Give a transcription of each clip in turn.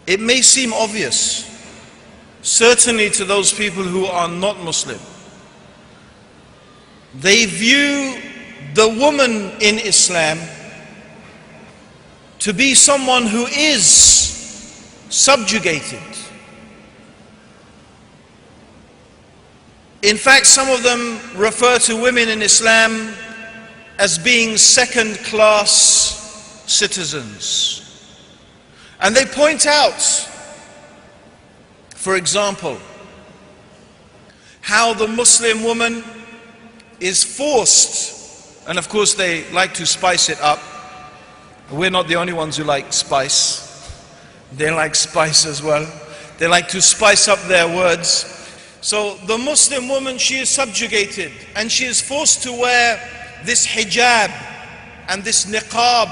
It may seem obvious, certainly to those people who are not Muslim. They view the woman in Islam to be someone who is subjugated. In fact, some of them refer to women in Islam as being second-class citizens. And they point out, for example, how the Muslim woman is forced, and of course they like to spice it up. We're not the only ones who like spice. They like spice as well. They like to spice up their words. So the Muslim woman, she is subjugated and she is forced to wear this hijab and this niqab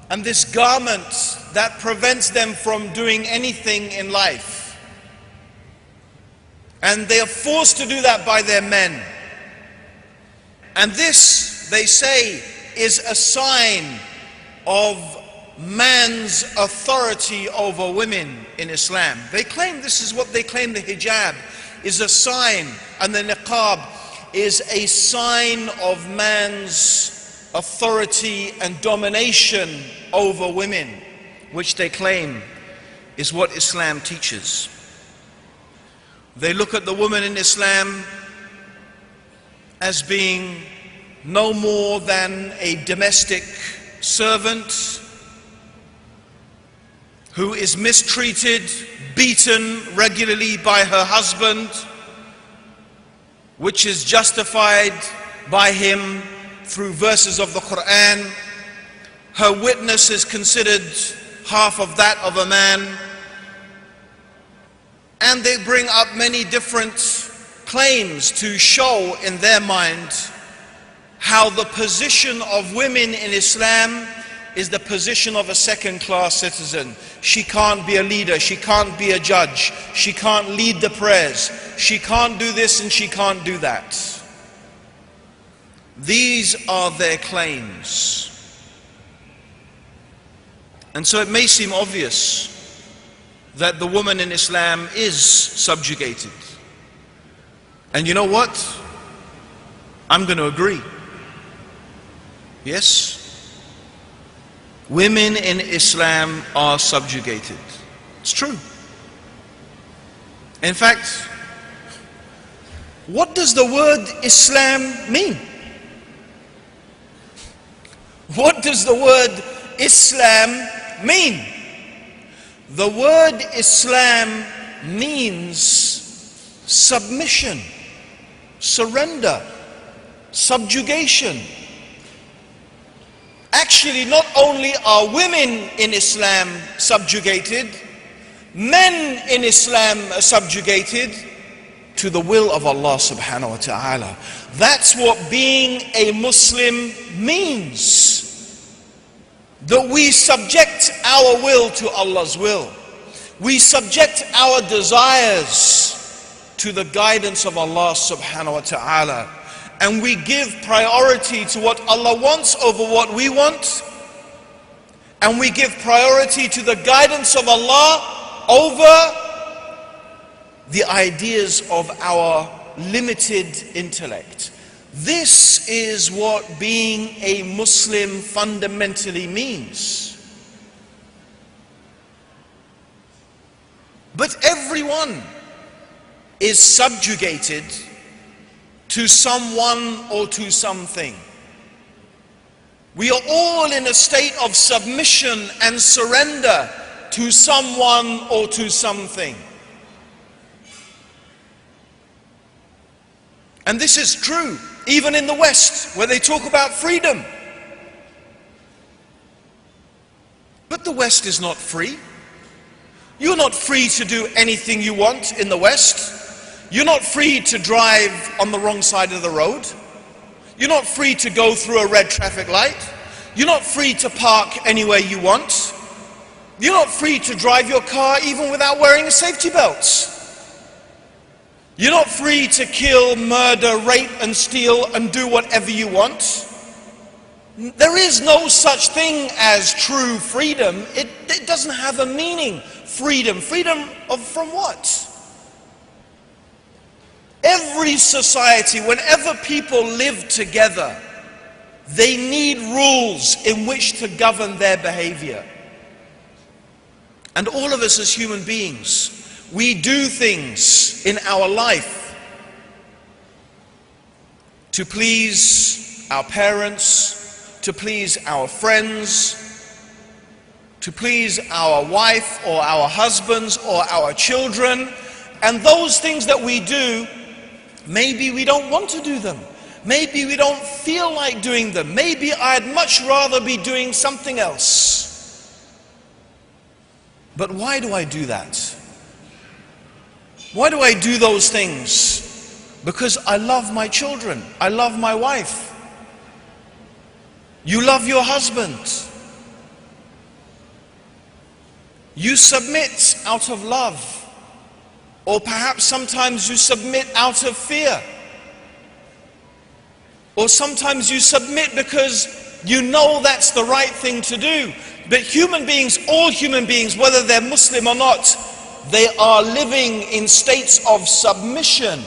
and this garment that prevents them from doing anything in life. And they are forced to do that by their men. And this, they say, is a sign of man's authority over women in Islam. They claim, this is what they claim, the hijab is a sign, and the niqab is a sign of man's authority and domination over women, which they claim is what Islam teaches. They look at the woman in Islam as being no more than a domestic servant who is mistreated, beaten regularly by her husband, which is justified by him through verses of the Quran. Her witness is considered half of that of a man. And they bring up many different claims to show in their mind how the position of women in Islam is the position of a second-class citizen. She can't be a leader, she can't be a judge, she can't lead the prayers, she can't do this and she can't do that. These are their claims. And so it may seem obvious that the woman in Islam is subjugated. And you know what? I'm going to agree. Yes, women in Islam are subjugated. It's true. In fact, what does the word Islam mean? What does the word Islam mean? The word Islam means submission, surrender, subjugation. Actually, not only are women in Islam subjugated, men in Islam are subjugated to the will of Allah subhanahu wa ta'ala. That's what being a Muslim means. That we subject our will to Allah's will. We subject our desires to the guidance of Allah subhanahu wa ta'ala. And we give priority to what Allah wants over what we want. And we give priority to the guidance of Allah over the ideas of our limited intellect. This is what being a Muslim fundamentally means. But everyone is subjugated to someone or to something. We are all in a state of submission and surrender to someone or to something. And this is true even in the West, where they talk about freedom. But the West is not free. You're not free to do anything you want in the West. You're not free to drive on the wrong side of the road. You're not free to go through a red traffic light. You're not free to park anywhere you want. You're not free to drive your car even without wearing a safety belt. You're not free to kill, murder, rape and steal and do whatever you want. There is no such thing as true freedom. It doesn't have a meaning. Freedom. Freedom from what? Every society, whenever people live together, they need rules in which to govern their behavior. And all of us as human beings, we do things in our life to please our parents, to please our friends, to please our wife or our husbands or our children. And those things that we do, maybe we don't want to do them. Maybe we don't feel like doing them. Maybe I'd much rather be doing something else. But why do I do that? Why do I do those things? Because I love my children. I love my wife. You love your husband. You submit out of love. Or perhaps sometimes you submit out of fear. Or sometimes you submit because you know that's the right thing to do. But human beings, all human beings, whether they're Muslim or not, they are living in states of submission.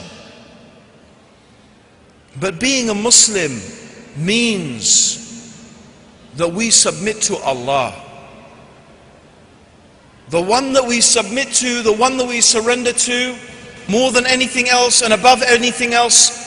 But being a Muslim means that we submit to Allah. The one that we submit to, the one that we surrender to, more than anything else and above anything else,